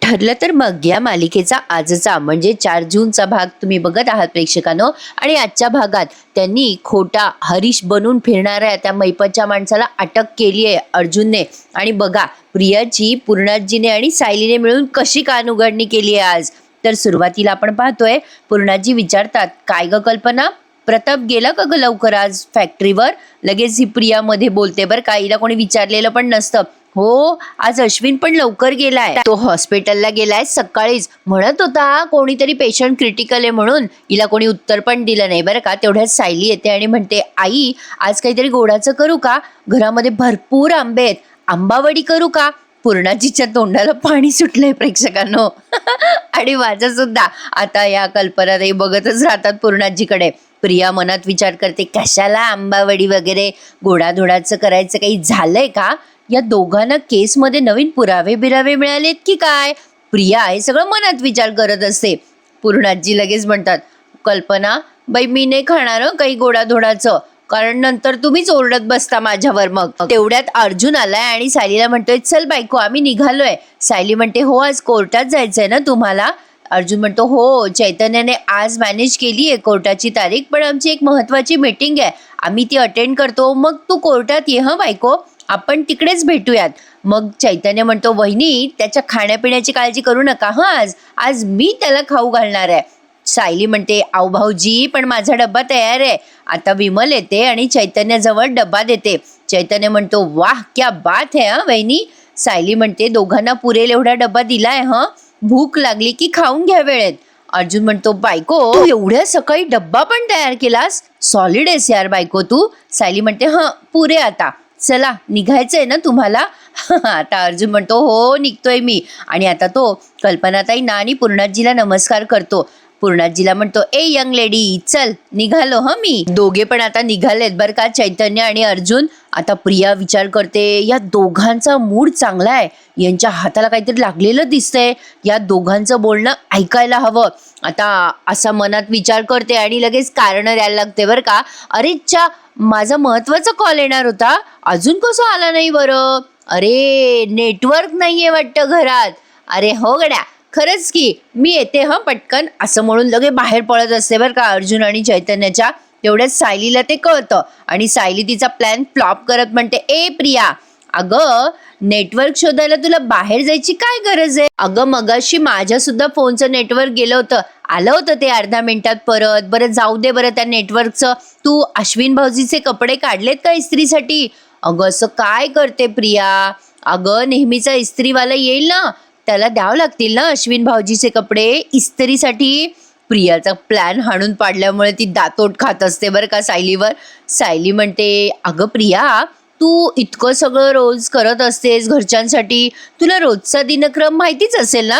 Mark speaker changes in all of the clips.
Speaker 1: ठरलं तर मग या मालिकेचा आजचा म्हणजे 4 जूनचा भाग तुम्ही बघत आहात प्रेक्षकांनो. आणि आजच्या भागात त्यांनी खोटा हरीश बनून फिरणाऱ्या त्या मैपतच्या माणसाला अटक केली आहे अर्जुनने. आणि बघा प्रियाची पूर्णाजीने आणि सायलीने मिळून कशी कानउघाडणी केली आहे आज. तर सुरुवातीला आपण पाहतोय पूर्णाजी विचारतात, काय ग कल्पना, प्रताप गेला का ग लवकर आज फॅक्टरीवर. लगेच ही प्रिया मध्ये बोलते बरं का, हिला कोणी विचारलेलं पण नसतं. हो आज अश्विन पण लवकर गेलाय, तो हॉस्पिटलला गेलाय सकाळीच. म्हणत होता कोणीतरी पेशंट क्रिटिकल आहे म्हणून. हिला कोणी उत्तर पण दिलं नाही बरं का. तेवढ्यात सायली येते आणि म्हणते, आई आज काहीतरी गोडाचं करू का, घरामध्ये भरपूर आंबे आहेत, आंबावडी करू का. पूर्णाजीच्या तोंडाला पाणी सुटलंय प्रेक्षकांनो. आणि माझं सुद्धा. आता या कल्पनाताई बघतच राहतात पूर्णाजीकडे. प्रिया मनात विचार करते, कशाला आंबावडी वगैरे, गोडाधोडाचं करायचं काही झालंय का. या दोघांना केसमध्ये नवीन पुरावे बिरावे मिळालेत की काय. प्रिया हे सगळं मनात विचार करत असते. पूर्णाजी लगेच म्हणतात, कल्पना बाई मी नाही खाणार काही गोडाधोडाचं, कारण नंतर तुम्हीच ओरडत बसता माझ्यावर. मग तेवढ्यात अर्जुन आलाय आणि सायलीला म्हणतोय, चल बायको आम्ही निघालोय. सायली म्हणते, हो आज कोर्टात जायचंय ना तुम्हाला. अर्जुन म्हणतो, हो चैतन्याने आज मॅनेज केली आहे कोर्टाची तारीख, पण आमची एक महत्वाची मीटिंग आहे, आम्ही ती अटेंड करतो, मग तू कोर्टात ये हं बायको, आपण तिकडेच भेटूयात. मग चैतन्य म्हणतो, वहिनी त्याच्या खाण्यापिण्याची काळजी करू नका हं, आज आज मी त्याला खाऊ घालणार आहे. सायली म्हणते, आऊ भाऊजी पण माझा डब्बा तयार आहे. आता विमल येते आणि चैतन्याजवळ डब्बा देते. चैतन्य म्हणतो, वाह क्या बात है हं वहिनी. सायली म्हणते, दोघांना पुरेल एवढा डब्बा दिलाय हं, भूक लागली की खाऊन घ्या वेळेत. अर्जुन म्हणतो, बायको तू एवढ्या सकाळी डब्बा पण तयार केलास, सॉलिड आहेस यार बायको तू. सायली म्हणते, हं पुरे आता, चला निघायचंय ना तुम्हाला. आता अर्जुन म्हणतो, हो निघतोय मी. आणि आता तो कल्पनाताईंना आणि पूर्णाजीला नमस्कार करतो. पूर्णाजीला म्हणतो, ए यंग लेडी चल निघालो हं मी. दोघे पण आता निघालेत बरं का, चैतन्य आणि अर्जुन. आता प्रिया विचार करते, या दोघांचा मूड चांगला आहे, यांच्या हाताला काहीतरी लागलेलं दिसतंय, या दोघांचं बोलणं ऐकायला हवं. आता असा मनात विचार करते आणि लगेच कारण द्यायला लागते बरं का. अरे च्या, माझा महत्वाचा कॉल येणार होता, अजून कसं आला नाही बरं. अरे नेटवर्क नाहीये वाटतं घरात. अरे हो गड्या खरंच की, मी येते हं पटकन, असं म्हणून लगे बाहेर पळत असते बरं का अर्जुन आणि चैतन्याच्या. तेवढ्याच सायलीला ते कळतं आणि सायली तिचा प्लॅन फ्लॉप करत म्हणते, ए प्रिया अगं नेटवर्क शोधायला तुला बाहेर जायची काय गरज आहे. अगं मगाशी माझ्या सुद्धा फोनचं नेटवर्क गेलं होतं, आलं होतं ते अर्ध्या मिनिटात परत. बरं जाऊ दे बरं त्या नेटवर्कचं. तू अश्विन भाऊजीचे कपडे काढलेत का इस्त्रीसाठी. अगं असं काय करते प्रिया, अगं नेहमीचा इस्त्रीवाला येईल ना, त्याला द्यावं लागतील ना अश्विन भाऊजीचे कपडे इस्त्रीसाठी. प्रियाचा प्लॅन हाणून पाडल्यामुळे ती दातोट खात असते बरं का सायलीवर. सायली म्हणते, अगं प्रिया तू इतकं सगळं रोज करत असतेस घरच्यांसाठी, तुला रोजचा दिनक्रम माहितीच असेल ना.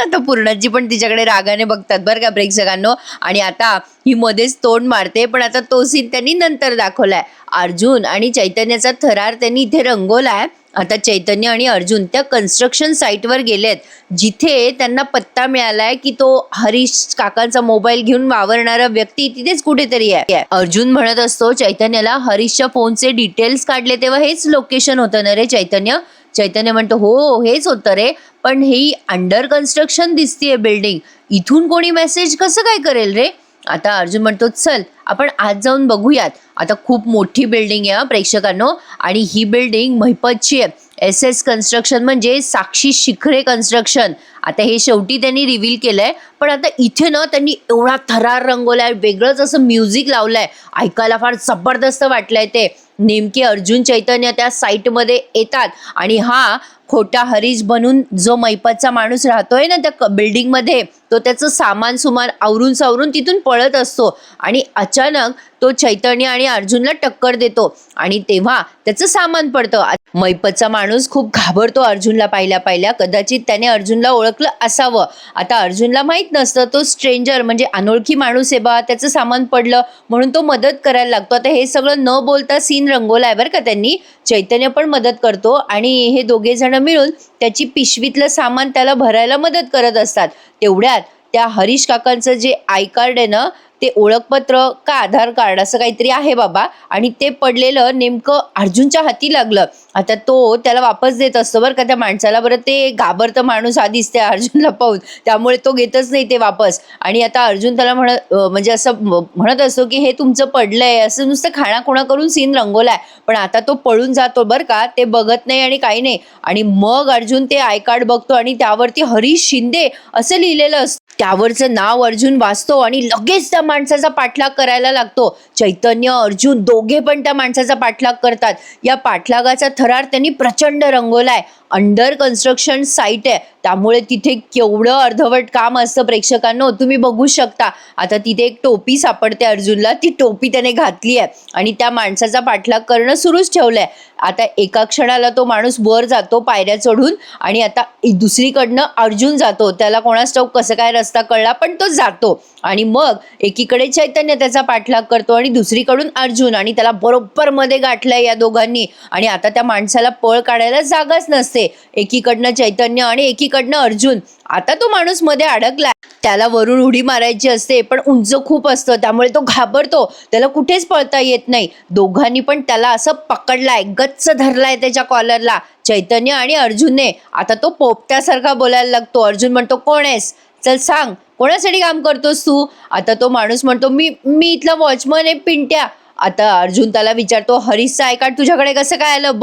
Speaker 1: आता पूर्णाजी पण तिच्याकडे रागाने बघतात बरं का प्रेक्षकांनो. आणि आता ही मध्येच तोंड मारते, पण आता तो सीन त्यांनी नंतर दाखवलाय. अर्जुन आणि चैतन्याचा थरार त्यांनी इथे रंगवलाय. आता चैतन्य आणि अर्जुन त्या कन्स्ट्रक्शन साईटवर गेलेत, जिथे त्यांना पत्ता मिळालाय की तो हरीश काकांचा मोबाईल घेऊन वावरणारा व्यक्ती तिथेच कुठेतरी आहे. अर्जुन म्हणत असतो चैतन्याला, हरीशच्या फोनचे डिटेल्स काढले तेव्हा हेच लोकेशन होतं ना रे चैतन्य. चैतन्य म्हणतो, हो हेच होतं रे, पण ही अंडर कन्स्ट्रक्शन दिसतीये बिल्डिंग, इथून कोणी मेसेज कसं काय करेल रे. आता अर्जुन म्हणतो, चल आपण आज जाऊन बघूयात. आता खूप मोठी बिल्डिंग आहे प्रेक्षकांनो, आणि ही बिल्डिंग महिपतची आहे. SS कन्स्ट्रक्शन म्हणजे साक्षी शिखरे कन्स्ट्रक्शन. आता हे शेवटी त्यांनी रिव्हील केलंय, पण आता इथे ना त्यांनी एवढा थरार रंगवलाय, वेगळंच असं म्युझिक लावलंय, ऐकायला फार जबरदस्त वाटलंय ते. नेमके अर्जुन चैतन्य त्या साईटमध्ये येतात आणि हा खोटा हरीश बनून जो मैपतचा माणूस राहतोय ना त्या बिल्डिंगमध्ये, तो त्याचं सामान सुमान आवरून सावरून तिथून पळत असतो. आणि अचानक तो चैतन्य आणि अर्जुनला टक्कर देतो आणि तेव्हा त्याचं सामान पडतं. मैपतचा माणूस खूप घाबरतो अर्जुनला पाहिल्या पाहिल्या, कदाचित त्याने अर्जुनला ओळखलं असावं. आता अर्जुनला माहित नसतं, तो स्ट्रेंजर म्हणजे अनोळखी माणूस आहे बा, त्याचं सामान पडलं म्हणून तो मदत करायला लागतो. आता हे सगळं न बोलता सीन रंगवलाय बरं का त्यांनी. चैतन्य पण मदत करतो आणि हे दोघे जण मिळून त्याची पिशवीतलं सामान त्याला भरायला मदत करत असतात. तेवढ्यात त्या हरीश काकांचं जे आय कार्ड आहे ना, ते ओळखपत्र का आधार कार्ड असं काहीतरी आहे बाबा, आणि ते पडलेलं नेमकं अर्जुनच्या हाती लागलं. आता तो त्याला वापस देत असतो बरं का त्या माणसाला. बरं ते घाबरतं माणूस आधीच त्या अर्जुनला पाहून, त्यामुळे तो घेतच नाही ते वापस. आणि आता अर्जुन त्याला म्हणजे असं म्हणत असतो की हे तुमचं पडलंय, असं नुसतं खाणाखुणा करून सीन रंगवलाय. पण आता तो पळून जातो बरं का, ते बघत नाही आणि काही नाही. आणि मग अर्जुन ते आय कार्ड बघतो आणि त्यावरती हरीश शिंदे असं लिहिलेलं असतं. त्यावरचं नाव अर्जुन वाचतो आणि लगेच त्या माणसाचा पाठलाग करायला लागतो. चैतन्य, अर्जुन दोघे पण त्या माणसाचा पाठलाग करतात. या पाठलागाचा थरार त्यांनी प्रचंड रंगवलाय. अंडर कन्स्ट्रक्शन साईट आहे, त्यामुळे तिथे केवढं अर्धवट काम असतं प्रेक्षकांनो, तुम्ही बघू शकता. आता तिथे एक टोपी सापडते अर्जुनला, ती टोपी त्याने घातली आहे आणि त्या माणसाचा पाठलाग करणं सुरूच ठेवलंय. आता एका क्षणाला तो माणूस वर जातो पायऱ्या चढून, आणि आता दुसरीकडनं अर्जुन जातो. त्याला कोणास ठाऊक कसं काय रस्ता कळला, पण तो जातो. आणि मग एकीकडे चैतन्य त्याचा पाठलाग करतो आणि दुसरीकडून अर्जुन, आणि त्याला बरोबर मध्ये गाठलंय या दोघांनी. आणि आता त्या माणसाला पळ काढायला जागाच नसते. एकीकडनं चैतन्य आणि एकीकडनं अर्जुन. आता तो माणूस मध्ये अडकलाय. त्याला वरून उडी मारायची असते, पण उंच खूप असतं, त्यामुळे तो घाबरतो. त्याला कुठेच पळता येत नाही. दोघांनी पण त्याला असं पकडलाय, गच्च धरलाय त्याच्या कॉलरला, चैतन्य आणि अर्जुनने. आता तो पोपट्यासारखा बोलायला लागतो. अर्जुन म्हणतो, कोण आहेस, चल सांग, कोणासाठी काम करतोस तू. आता तो माणूस म्हणतो, मी इथला वॉचमन आहे, पिंट्या. आता अर्जुन त्याला विचारतो, हरीशचा आय कार्ड तुझ्याकडे कसं काय आलं,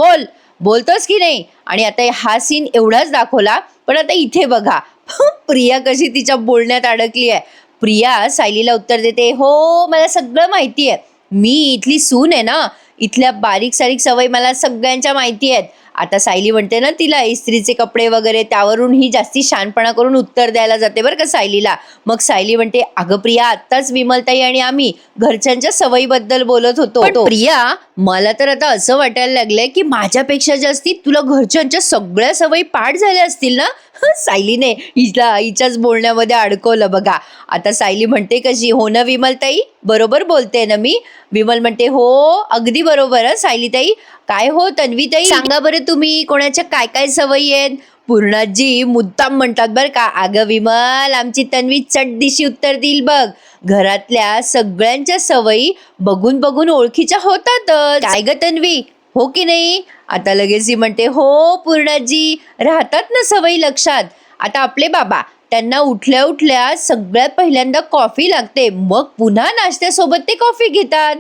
Speaker 1: बोलतोस की नाही. आणि आता हा सीन एवढाच दाखवला, पण आता इथे बघा प्रिया कशी तिच्या बोलण्यात अडकली आहे. प्रिया सायलीला उत्तर देते, हो मला सगळं माहिती आहे, मी इथली सून आहे ना, इथल्या बारीक सारीक सवयी मला सगळ्यांच्या माहिती आहेत. आता सायली म्हणते ना तिला इस्त्रीचे कपडे वगैरे, त्यावरून ही जास्ती शहाणपणा करून उत्तर द्यायला जाते बरं का सायलीला. मग सायली म्हणते, अगं प्रिया, आत्ताच विमलताई आणि आम्ही घरच्यांच्या सवयीबद्दल बोलत होतो. पण प्रिया, मला तर आता असं वाटायला लागलंय की माझ्यापेक्षा जास्ती तुला घरच्यांच्या सगळ्या सवयी पाठ झाल्या असतील ना. सायलीने हिच्याच बोलण्यामध्ये अडकवलं बघा. आता सायली म्हणते कशी, हो ना विमलताई, बरोबर बोलते ना मी. विमल म्हणते, हो अगदी बरोबर सायलीताई. काय हो तन्वीताई, सांगा बरं तुम्ही कोणाच्या काय काय सवयी आहेत. पूर्णाजी मुद्दाम म्हणतात बरं का, अगं विमल, आमची तन्वी चटदिशी उत्तर देईल बघ. घरातल्या सगळ्यांच्या सवयी बघून बघून ओळखीच्या होतातच. काय ग तन्वी, हो की नाही. आता लगेच ही म्हणते, हो पूर्णाजी, राहतात ना सवयी लक्षात. आता आपले बाबा, त्यांना उठल्या उठल्या सगळ्यात पहिल्यांदा कॉफी लागते, मग पुन्हा नाश्त्यासोबत ते कॉफी घेतात.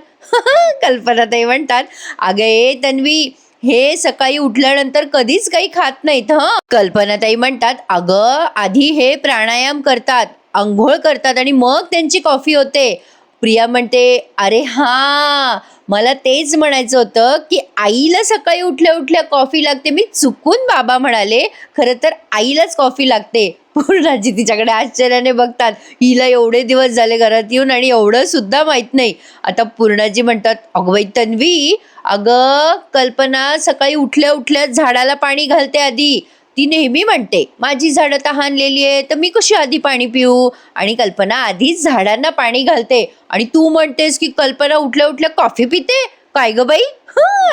Speaker 1: कल्पनाताई म्हणतात, अगं ए तन्वी, हे सकाळी उठल्यानंतर कधीच काही खात नाहीत. कल्पनाताई म्हणतात, अगं आधी हे प्राणायाम करतात, अंघोळ करतात आणि मग त्यांची कॉफी होते. प्रिया म्हणते, अरे हा, मला तेच म्हणायचं होतं की आईला सकाळी उठल्या उठल्या कॉफी लागते, मी चुकून बाबा म्हणाले, खरं तर आईलाच कॉफी लागते. पूर्णाजी तिच्याकडे आश्चर्याने बघतात, हिला एवढे दिवस झाले घरात येऊन आणि एवढं सुद्धा माहित नाही. आता पूर्णाजी म्हणतात, अगं बाई तन्वी, अगं कल्पना सकाळी उठल्या उठल्या झाडाला पाणी घालते आधी. ती नेहमी म्हणते, माझी झाडं तहानलेली आहे तर मी कशी आधी पाणी पिऊ. आणि कल्पना आधीच झाडांना पाणी घालते, आणि तू म्हणतेस की कल्पना उठल्या उठल्या कॉफी पिते. काय ग बाई,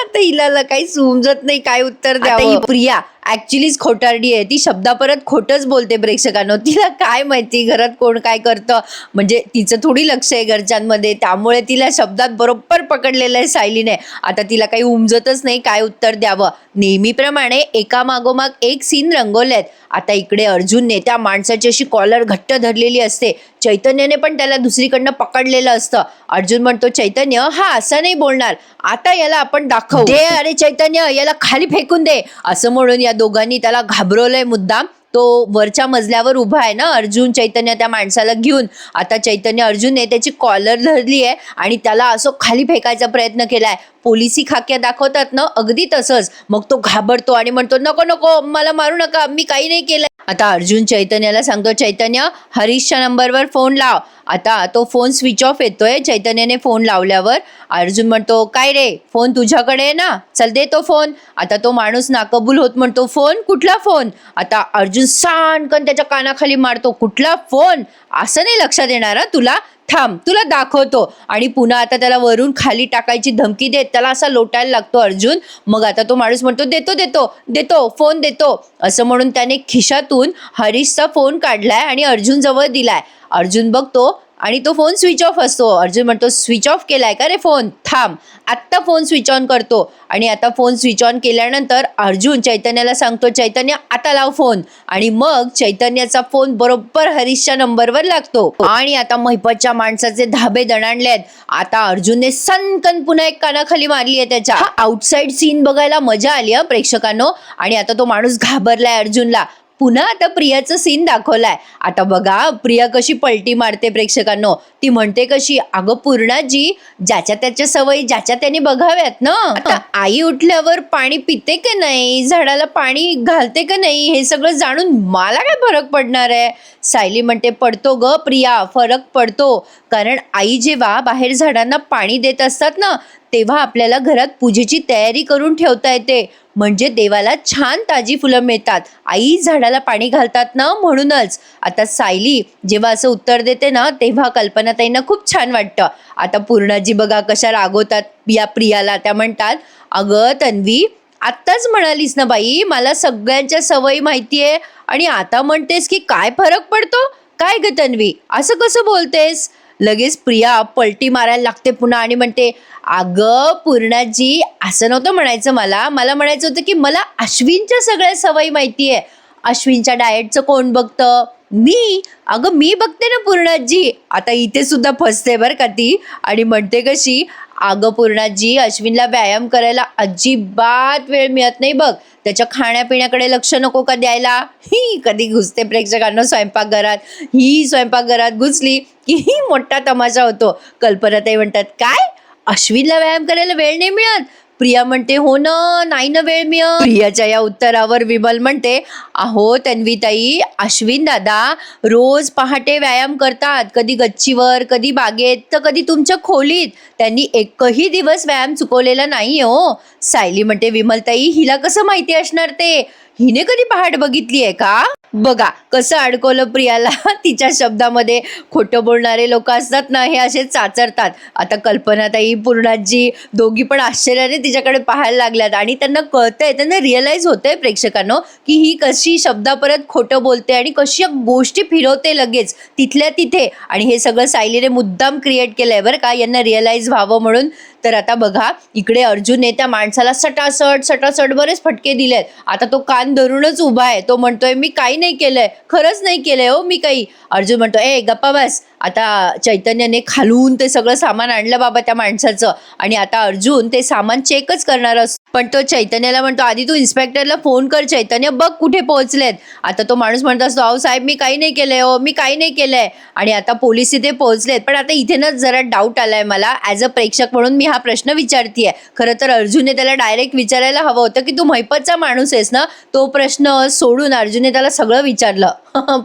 Speaker 1: आता हिला काही समजत नाही काय उत्तर द्यावं. ही प्रिया ऍक्च्युलीच खोटारडी आहे, ती शब्दापरत खोटच बोलते प्रेक्षकांनो. तिला काय माहिती घरात कोण काय करतं, म्हणजे तिचं थोडी लक्ष आहे घरच्यांमध्ये, त्यामुळे तिला शब्दात बरोबर पकडलेलं आहे सायलीने. आता तिला काही उमजतच नाही काय उत्तर द्यावं. नेहमीप्रमाणे एका मागोमाग एक सीन रंगवलेत. आता इकडे अर्जुनने त्या माणसाची अशी कॉलर घट्ट धरलेली असते, चैतन्याने पण त्याला दुसरीकडनं पकडलेलं असतं. अर्जुन म्हणतो, चैतन्य हा असा नाही बोलणार, आता याला आपण दाखवू दे, अरे चैतन्य याला खाली फेकून दे, असं म्हणून या दोघांनी त्याला घाबरवलंय मुद्दाम. तो वरच्या मजल्यावर उभा आहे ना अर्जुन, चैतन्य त्या माणसाला घेऊन. आता चैतन्य अर्जुनने त्याची कॉलर धरली आहे आणि त्याला असं खाली फेकायचा प्रयत्न केलाय. पोलिसी खाक्या दाखवतात ना, अगदी तसंच. मग तो घाबरतो आणि म्हणतो, नको नको, मला मारू नका, मी काही नाही केलंय. आता अर्जुन चैतन्याला सांगतो, चैतन्य हरीशच्या नंबरवर फोन लाव. आता तो फोन स्विच ऑफ येतोय. चैतन्याने फोन लावल्यावर अर्जुन म्हणतो, काय रे, फोन तुझ्याकडे आहे ना, चल दे तो फोन. आता तो माणूस नाकबूल होत म्हणतो, फोन, कुठला फोन. आता अर्जुन साणकन त्याच्या कानाखाली मारतो, कुठला फोन, असं नाही लक्षात येणार तुला, थांब तुला दाखवतो. आणि पुन्हा आता त्याला वरून खाली टाकायची धमकी देत त्याला असा लोटायला लागतो अर्जुन. मग आता तो माणूस म्हणतो देतो देतो देतो फोन देतो असं म्हणून त्याने खिशातून हरीशचा फोन काढलाय आणि अर्जुन जवळ दिलाय. अर्जुन बघतो आणि तो फोन स्विच ऑफ असतो. अर्जुन म्हणतो स्विच ऑफ केलाय का रे फोन, थांब आत्ता फोन स्विच ऑन करतो. आणि आता फोन स्विच ऑन केल्यानंतर अर्जुन चैतन्याला सांगतो चैतन्य आता लाव फोन. आणि मग चैतन्याचा फोन बरोबर हरीशच्या नंबरवर लागतो. आणि आता महिपतच्या माणसाचे धाबे दणाणलेत. आता अर्जुनने सनकन पुन्हा एक कानाखाली मारली आहे त्याच्या. हा आउटसाइड सीन बघायला मजा आली प्रेक्षकांनो. आणि आता तो माणूस घाबरलाय अर्जुनला. पुन्हा आता प्रियाचं सीन दाखवलाय. आता बघा प्रिया कशी पलटी मारते प्रेक्षकांनो. ती म्हणते कशी, अगं पूर्णाजी ज्याच्या त्याच्या सवयी ज्याच्या त्याने बघाव्यात ना. आता आई उठल्यावर पाणी पिते का नाही, झाडाला पाणी घालते का नाही, हे सगळं जाणून मला काय फरक पडणार आहे. सायली म्हणते पडतो ग प्रिया, फरक पडतो. कारण आई जेव्हा बाहेर झाडांना पाणी देत असतात ना तेव्हा आपल्याला घरात पूजेची तयारी करून ठेवता येते. म्हणजे देवाला छान ताजी फुलं मिळतात. आई झाडाला पाणी घालतात ना म्हणूनच. आता सायली जेव्हा असं उत्तर देते ना तेव्हा कल्पनाताईंना खूप छान वाटतं. आता पूर्णाजी बघा कशा रागवतात या प्रियाला. त्या म्हणतात अगं तन्वी आत्ताच म्हणालीस ना बाई मला सगळ्यांच्या सवयी माहितीये आणि आता म्हणतेस की काय फरक पडतो. काय ग तन्वी असं कसं बोलतेस. लगेच प्रिया पलटी मारायला लागते पुन्हा आणि म्हणते अगं पूर्णाजी असं नव्हतं म्हणायचं मला म्हणायचं होतं की मला अश्विनच्या सगळ्या सवयी माहितीये. अश्विनच्या डाएटचं कोण बघतं, मी. अगं मी बघते ना पूर्णाजी. आता इथे सुद्धा फसते बरं का ती. आणि म्हणते कशी, अगं पूर्णाजी अश्विनला व्यायाम करायला अजिबात वेळ मिळत नाही बघ. त्याच्या खाण्यापिण्याकडे लक्ष नको का द्यायला. ही कधी घुसते प्रेक्षकांना स्वयंपाकघरात. ही स्वयंपाकघरात घुसली की ही मोठा तमाशा होतो. कल्पनाताई म्हणतात काय अश्विनला व्यायाम करायला वेळ नाही मिळत. प्रिया म्हणते हो ना नाही ना वेळ मिळत. प्रियाच्या या उत्तरावर विमल म्हणते अहो तन्वीताई अश्विन दादा रोज पहाटे व्यायाम करतात. कधी गच्चीवर, कधी बागेत, तर कधी तुमच्या खोलीत. त्यांनी एकही दिवस व्यायाम चुकवलेला नाही हो. सायली म्हणते विमलताई हिला कसं माहिती असणार ते, हिने कधी पहाट बघितली आहे का. बघा कसं अडकवलं प्रियाला. तिच्या शब्दामध्ये खोटं बोलणारे लोक असतात ना हे असे चाचरतात. आता कल्पनाताई पूर्णाजी दोघी पण आश्चर्याने तिच्याकडे पाहायला लागल्यात आणि त्यांना कळतंय, त्यांना रिअलाइज होतंय प्रेक्षकांनो की ही कशी शब्दापरत खोटं बोलते आणि कशी गोष्टी फिरवते लगेच तिथल्या तिथे. आणि हे सगळं सायलीने मुद्दाम क्रिएट केलंय बरं का यांना रिअलाइज व्हावं म्हणून. तर आता बघा इकडे अर्जुनने त्या माणसाला सटासट बरेच फटके दिलेत. आता तो कान धरूनच उभा आहे. तो म्हणतोय मी काही नाही केलंय, खरंच नाही केलंय हो मी काही. अर्जुन म्हणतो ए गप्पा बस. आता चैतन्याने खालून ते सगळं सामान आणलं बाबा त्या माणसाचं आणि आता अर्जुन ते सामान चेकच करणार असतो. पण तो चैतन्याला म्हणतो आधी तू इन्स्पेक्टरला फोन कर चैतन्य, बघ कुठे पोहोचलेत. आता तो माणूस म्हणत असतो अहो साहेब मी काही नाही केलंय हो, मी काही नाही केलंय. आणि आता पोलीस इथे पोहोचलेत. पण आता इथे ना जरा डाऊट आलाय मला ॲज अ प्रेक्षक म्हणून मी हा प्रश्न विचारतीये. खरं तर अर्जुनने त्याला डायरेक्ट विचारायला हवं होतं की तू महिपतचा माणूस आहेस ना. तो प्रश्न सोडून अर्जुनने त्याला सगळं विचारलं.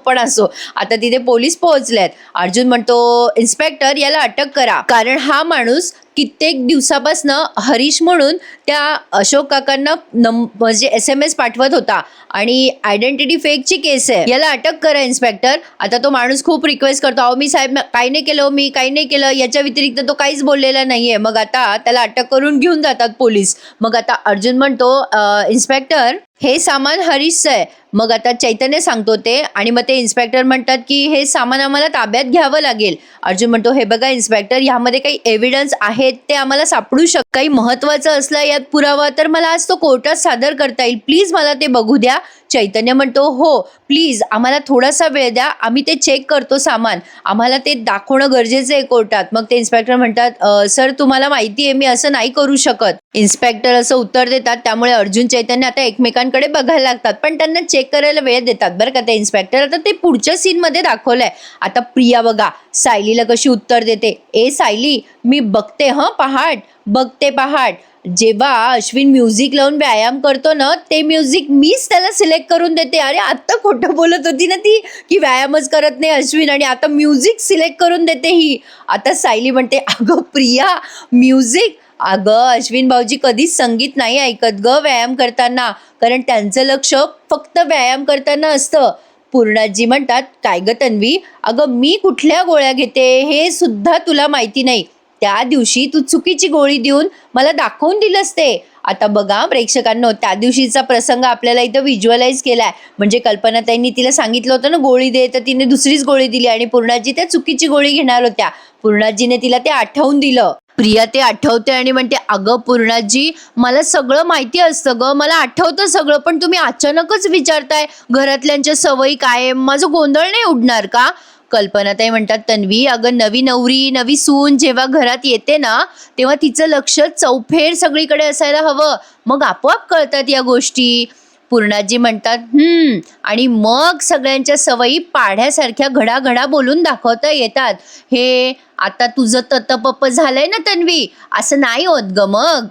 Speaker 1: पण असो आता तिथे पोलीस पोहोचलेत. अर्जुन म्हणतो इन्स्पेक्टर याला अटक करा कारण हा माणूस कित्येक दिवसापासून हरीश म्हणून त्या अशोक काकांना म्हणजे SMS पाठवत होता आणि आयडेंटिटी फेकची केस आहे, याला अटक करा इन्स्पेक्टर. आता तो माणूस खूप रिक्वेस्ट करतो अहो मी साहेब काही नाही केलं, मी काही नाही केलं, याच्या व्यतिरिक्त तो काहीच बोललेला नाहीये. मग आता त्याला अटक करून घेऊन जातात पोलीस. मग आता अर्जुन म्हणतो इन्स्पेक्टर हे सामान हरीशचं आहे. मग आता चैतन्य सांगतो ते आणि मग ते इन्स्पेक्टर म्हणतात की हे सामान आम्हाला ताब्यात घ्यावं लागेल. अर्जुन म्हणतो हे बघा इन्स्पेक्टर यामध्ये काही एव्हिडन्स आहेत ते आम्हाला सापडू शकतं, काही महत्वाचं असलं यात पुरावा तर मला आज तो कोर्टात सादर करता येईल, प्लीज मला ते बघू द्या. चैतन्य म्हणतो हो प्लीज आम्हाला थोडासा वेळ द्या, आम्ही ते चेक करतो सामान, आम्हाला ते दाखवणं गरजेचं आहे कोर्टात. मग ते इन्स्पेक्टर म्हणतात सर तुम्हाला माहिती आहे मी असं नाही करू शकत. इन्स्पेक्टर असं उत्तर देतात. त्यामुळे अर्जुन चैतन्य आता एकमेकांकडे बघायला लागतात पण त्यांना चेक करायला वेळ देतात बरं का ते इन्स्पेक्टर. आता ते पुढच्या सीन मध्ये दाखवलंय. आता प्रिया बघा सायलीला कशी उत्तर देते, ए सायली मी बघते पहाट, बघते पहाट. जेव्हा अश्विन म्युझिक लावून व्यायाम करतो ना ते म्युझिक मीच त्याला सिलेक्ट करून देते. अरे आता खोटं बोलत होती ना ती की व्यायामच करत नाही अश्विन आणि आता म्युझिक सिलेक्ट करून देते ही. आता सायली म्हणते अगं प्रिया म्युझिक, अगं अश्विन भाऊजी कधीच संगीत नाही ऐकत ग व्यायाम करताना, कारण त्यांचं लक्ष फक्त व्यायाम करताना असतं. पूर्णाजी म्हणतात, काय ग तन्वी, अगं मी कुठल्या गोळ्या घेते हे सुद्धा तुला माहिती नाही. त्या दिवशी तू चुकीची गोळी देऊन मला दाखवून दिलंस ते. आता बघा प्रेक्षकांनो, त्या दिवशीचा प्रसंग आपल्याला इथं व्हिज्युअलाइज केलाय. म्हणजे कल्पनाताईंनी तिला सांगितलं होतं ना गोळी दे, तर तिने दुसरीच गोळी दिली आणि पूर्णाजी त्या चुकीची गोळी घेणार होत्या. पूर्णाजीने तिला ते आठवून दिलं. प्रिया ते आठवते आणि म्हणते, अगं पूर्णाजी, मला सगळं माहिती असतं ग, मला आठवतं सगळं, पण तुम्ही अचानकच विचारताय घरातल्यांच्या सवयी काय, माझं गोंधळ नाही उडणार का? कल्पनाताई म्हणतात, तन्वी, अगं नवी नवरी नवी सून जेव्हा घरात येते ना, तेव्हा तिचं लक्ष चौफेर सगळीकडे असायला हवं, मग आपोआप कळतात या गोष्टी. पूर्णाजी म्हणतात, आणि मग सगळ्यांच्या सवयी पाढ्यासारख्या घडाघडा बोलून दाखवता येतात. हे आता तुझं ततपप झालंय ना तन्वी, असं नाही होत ग मग.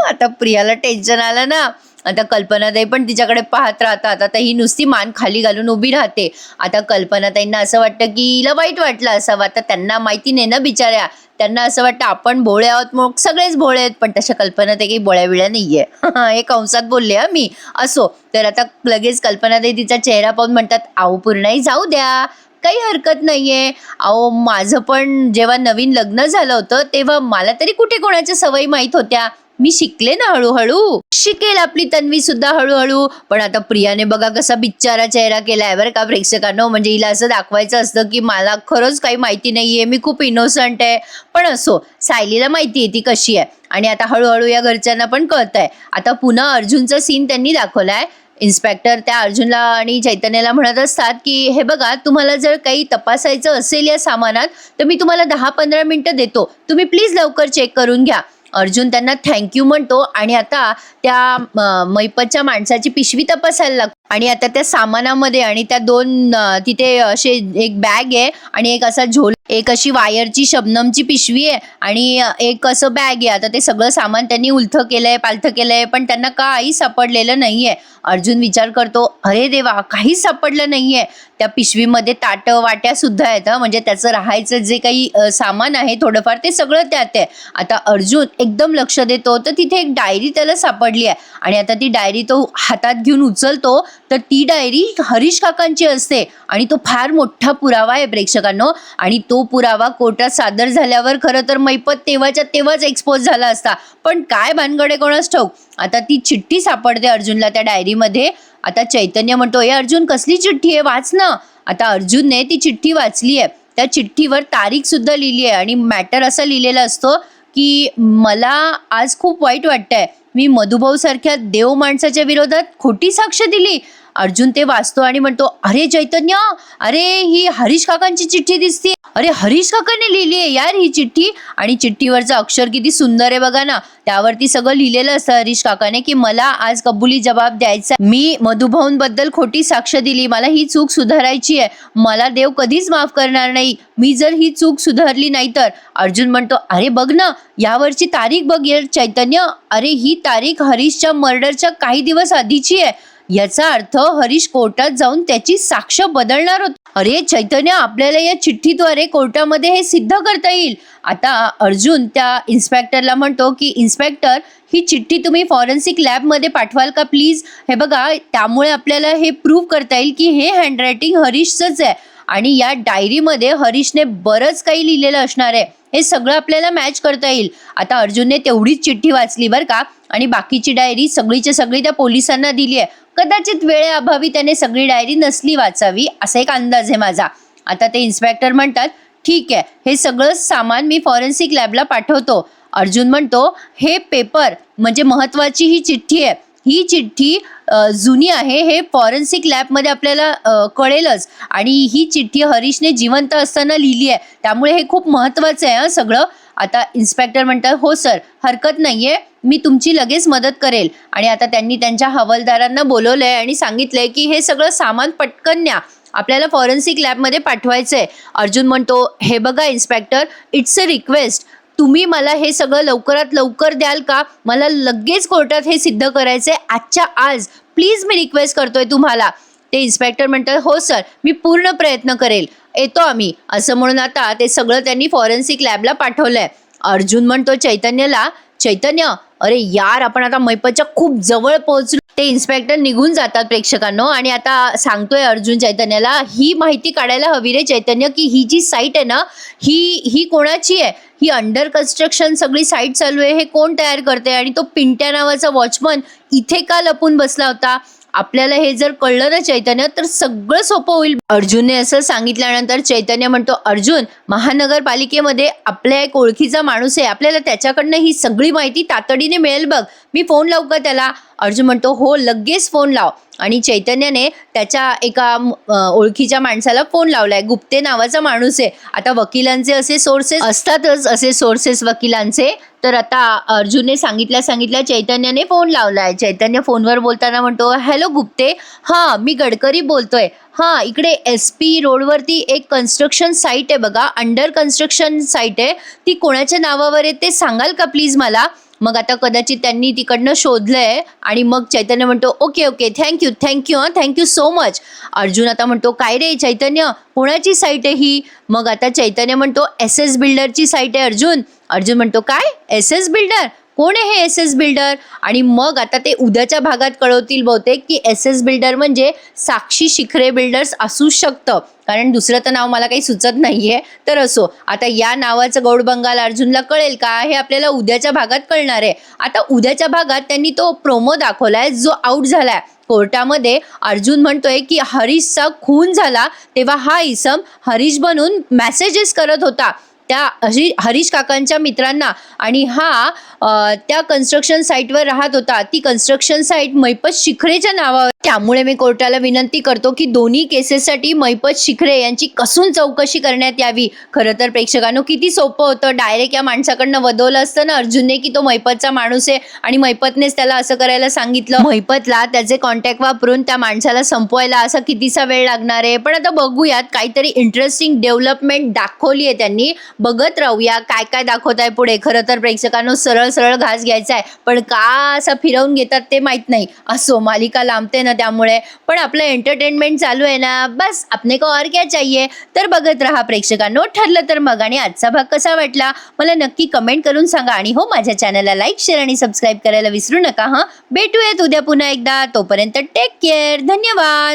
Speaker 1: आता प्रियाला टेन्शन आलं ना. आता कल्पनाताई पण तिच्याकडे पाहत राहतात. आता ही नुसती मान खाली घालून उभी राहते. आता कल्पनाताईंना असं वाटतं की हिला वाईट वाटलं असावं. आता त्यांना माहिती नाही ना बिचाऱ्या, त्यांना असं वाटतं आपण भोळे आहोत, मग सगळेच भोळे आहेत. पण तशा कल्पनाताई काही भोळ्या बिळ्या नाहीये. हे कंसात बोलले मी. असो, तर आता लगेच कल्पनाताई तिचा चेहरा पाहून म्हणतात, आहो पूर्णाई, जाऊ द्या, काही हरकत नाहीये. अहो माझं पण जेव्हा नवीन लग्न झालं होतं तेव्हा मला तरी कुठे कोणाच्या सवयी माहीत होत्या. मी शिकले ना हळूहळू. शिकेल आपली तन्वी सुद्धा हळूहळू. पण आता प्रियाने बघा कसा बिचारा चेहरा केलाय बरं का प्रेक्षकांनो. म्हणजे हिला असं दाखवायचं असतं की मला खरंच काही माहिती नाहीये, मी खूप इनोसंट आहे. पण असो, सायलीला माहिती आहे ती कशी आहे. आणि आता हळूहळू या घरच्यांना पण कळतंय. आता पुन्हा अर्जुनचा सीन त्यांनी दाखवलाय. इन्स्पेक्टर त्या अर्जुनला आणि चैतन्याला म्हणत असतात की हे बघा, तुम्हाला जर काही तपासायचं असेल या सामानात तर मी तुम्हाला 10-15 मिनिटं देतो, तुम्ही प्लीज लवकर चेक करून घ्या. अर्जुन त्यांना थँक्यू म्हणतो आणि आता त्या मैपतच्या माणसाची पिशवी तपासायला लागतो. आणि आता त्या सामानामध्ये आणि त्या दोन तिथे असे एक बॅग आहे आणि एक असा झोल, एक अशी वायरची शबनमची पिशवी आहे आणि एक असं बॅग आहे. आता ते सगळं सामान त्यांनी उलथं केलंय, पालथं केलंय, पण त्यांना काही सापडलेलं नाहीये. अर्जुन विचार करतो, अरे देवा, काहीच सापडलं नाहीये. त्या पिशवीमध्ये ताटं वाट्या सुद्धा आहेत. म्हणजे त्याचं राहायचं जे काही सामान आहे थोडंफार ते सगळं त्यात आहे. आता अर्जुन एकदम लक्ष देतो तर तिथे एक डायरी त्याला सापडली आहे आणि आता ती डायरी तो हातात घेऊन उचलतो तर ती डायरी हरीश काकांची असते आणि तो फार मोठा पुरावा आहे प्रेक्षकांनो. आणि तो पुरावा कोर्टात सादर झाल्यावर खरं तर मैपत तेव्हाच्या तेव्हाच एक्सपोज झाला असता, पण काय भानगडे कोणास ठाऊक. आता ती चिठ्ठी सापडते अर्जुनला त्या डायरीमध्ये. आता चैतन्य म्हणतो, ए अर्जुन, कसली चिठ्ठी आहे, वाच ना. आता अर्जुनने ती चिठ्ठी वाचली आहे. त्या चिठ्ठीवर तारीख सुद्धा लिहिली आहे आणि मॅटर असा लिहिलेला असतो की मला आज खूप वाईट वाटतंय, मी मधुभाऊ सारख्या देव माणसाच्या विरोधात खोटी साक्ष दिली. अर्जुन ते वाचतो आणि म्हणतो, अरे चैतन्य, अरे ही हरीश काकांची चिठ्ठी दिसते. अरे हरीश काकांनी लिहिली आहे यार ही चिठ्ठी. आणि चिठ्ठीवरचं अक्षर किती सुंदर आहे बघा ना. त्यावरती सगळं लिहिलेलं असतं हरीश काकाने की मला आज कबुली जबाब द्यायचा, मी मधुभाऊंबद्दल खोटी साक्ष दिली, मला ही चूक सुधारायची आहे, मला देव कधीच माफ करणार नाही मी जर ही चूक सुधारली नाही तर. अर्जुन म्हणतो, अरे बघ ना, यावरची तारीख बघ यार चैतन्य, अरे ही तारीख हरीशच्या मर्डरच्या काही दिवस आधीची आहे. याचा अर्थ हरीश कोर्टात जाऊन त्याची साक्ष बदलणार होता. अरे चैतन्य, आपल्याला या चिठ्ठीद्वारे कोर्टामध्ये हे सिद्ध करता येईल. आता अर्जुन त्या इन्स्पेक्टरला म्हणतो की इन्स्पेक्टर, ही चिठ्ठी तुम्ही फॉरेन्सिक लॅबमध्ये पाठवाल का प्लीज. हे बघा, त्यामुळे आपल्याला हे प्रूव्ह करता येईल की हे हँडरायटिंग हरीशचंच आहे आणि या डायरीमध्ये हरीशने बरंच काही लिहिलेलं असणार आहे. हे सगळं आपल्याला मॅच करता येईल. आता अर्जुनने तेवढीच चिठ्ठी वाचली बरं का, आणि बाकीची डायरी सगळीच्या सगळी त्या पोलिसांना दिली आहे. कदाचित वेळेअभावी त्याने सगळी डायरी नसली वाचावी, असा एक अंदाज आहे माझा. आता ते इन्स्पेक्टर म्हणतात, ठीक आहे, हे सगळं सामान मी फॉरेन्सिक लॅबला पाठवतो. अर्जुन म्हणतो, हे पेपर म्हणजे महत्वाची ही चिठ्ठी आहे, ही चिठ्ठी जुनी आहे, हे फॉरेन्सिक लॅबमध्ये आपल्याला कळेलच. आणि ही चिठ्ठी हरीशने जिवंत असताना लिहिली आहे, त्यामुळे हे खूप महत्त्वाचं आहे सगळं. आता इन्स्पेक्टर म्हणतात, हो सर, हरकत नाहीये, मी तुमची लगेच मदत करेल. आणि आता त्यांनी त्यांच्या हवालदारांना बोलवलंय आणि सांगितलंय की हे सगळं सामान पटकन न्या, आपल्याला फॉरेन्सिक लॅबमध्ये पाठवायचंय. अर्जुन म्हणतो, हे बघा इन्स्पेक्टर, इट्स अ रिक्वेस्ट, तुम्ही मला हे सगळं लवकरात लवकर द्याल का, मला लगेच कोर्टात हे सिद्ध करायचंय आजच्या आज, प्लीज मी रिक्वेस्ट करतोय तुम्हाला. ते इन्स्पेक्टर म्हणतात, हो सर, मी पूर्ण प्रयत्न करेल, येतो आम्ही, असं म्हणून आता ते सगळं त्यांनी फॉरेन्सिक लॅबला पाठवलंय. अर्जुन म्हणतो चैतन्यला, चैतन्य, अरे यार, आपण आता मैपतच्या खूप जवळ पोहोचलो. ते इन्स्पेक्टर निघून जातात प्रेक्षकांनो. आणि आता सांगतोय अर्जुन चैतन्याला, ही माहिती काढायला हवी रे चैतन्य, की ही जी साईट आहे ना, ही कोणाची आहे, ही अंडर कन्स्ट्रक्शन सगळी साईट चालू आहे, हे कोण तयार करते, आणि तो पिंट्या नावाचा वॉचमन इथे का लपून बसला होता. आपल्याला हे जर कळलं ना चैतन्य, तर सगळं सोपं होईल. अर्जुनने असं सांगितल्यानंतर चैतन्य म्हणतो, अर्जुन, महानगरपालिकेमध्ये आपल्या एक ओळखीचा माणूस आहे, आपल्याला त्याच्याकडनं ही सगळी माहिती तातडीने मिळेल बघ, मी फोन लावू का त्याला. अर्जुन म्हणतो, हो लगेच फोन लाव. आणि चैतन्याने त्याच्या एका ओळखीच्या माणसाला फोन लावलाय. गुप्ते नावाचा माणूस आहे. आता वकिलांचे असे सोर्सेस असतातच, असे सोर्सेस वकिलांचे. तर आता अर्जुनने सांगितल्या चैतन्याने फोन लावलाय. चैतन्य फोनवर बोलताना म्हणतो, हॅलो गुप्ते, हां मी गडकरी बोलतोय. हां, इकडे SP रोडवरती एक कन्स्ट्रक्शन साईट आहे बघा, अंडर कन्स्ट्रक्शन साईट आहे, ती कोणाच्या नावावर आहे ते सांगाल का प्लीज मला. मग आता कदाचित त्यांनी तिकडनं शोधलंय. आणि मग चैतन्य म्हणतो, okay okay, thank you so much. Arjun आता म्हणतो, काय रे चैतन्य, कोणाची साईट आहे ही. मग आता चैतन्य म्हणतो, SS बिल्डरची साईट आहे अर्जुन. अर्जुन म्हणतो, काय SS बिल्डर, कोण आहे हे SS बिल्डर. आणि मग आता ते उद्याच्या भागात कळवतील बहुतेक, की SS बिल्डर म्हणजे साक्षी शिखरे बिल्डर्स असू शकतं, कारण दुसरं तर नाव मला काही सुचत नाहीये. तर असो, आता या नावाचं गौड बंगाल अर्जुनला कळेल का, हे आपल्याला उद्याच्या भागात कळणार आहे. आता उद्याच्या भागात त्यांनी तो प्रोमो दाखवलाय जो आउट झालाय कोर्टामध्ये. अर्जुन म्हणतोय की हरीशचा खून झाला तेव्हा हा इसम हरीश बनून मेसेजेस करत होता त्या हरीश काकांच्या मित्रांना, आणि हा त्या कन्स्ट्रक्शन साईटवर राहत होता. ती कन्स्ट्रक्शन साईट मैपत शिखरेच्या नावावर. त्यामुळे मी कोर्टाला विनंती करतो की दोन्ही केसेससाठी मैपत शिखरे यांची कसून चौकशी करण्यात यावी. खरं तर प्रेक्षकांनो, किती सोपं होतं, डायरेक्ट या माणसाकडनं वदवलं असतं ना अर्जुनने, की तो मैपतचा माणूस आहे आणि मैपतनेच त्याला असं करायला सांगितलं. मैपतला त्याचे कॉन्टॅक्ट वापरून त्या माणसाला संपवायला असा कितीसा वेळ लागणार आहे. पण आता बघूयात, काहीतरी इंटरेस्टिंग डेव्हलपमेंट दाखवली आहे त्यांनी, बघत राहूया काय काय दाखवत आहे पुढे. खरं तर प्रेक्षकांनो, सरळ सरळ घास घ्यायचा आहे, पण का असं फिरवून घेतात ते माहित नाही. असो, मालिका लांबते ना त्यामुळे, पण आपलं एंटरटेनमेंट चालू आहे ना, बस अपने को और क्या चाहिए. तर बघत राहा प्रेक्षकांनो. ठरलं तर मग. आणि आजचा भाग कसा वाटला मला नक्की कमेंट करून सांगा. आणि हो, माझ्या चॅनलला लाईक, शेअर आणि सबस्क्राईब करायला विसरू नका. भेटूयात उद्या पुन्हा एकदा. तोपर्यंत टेक केअर. धन्यवाद.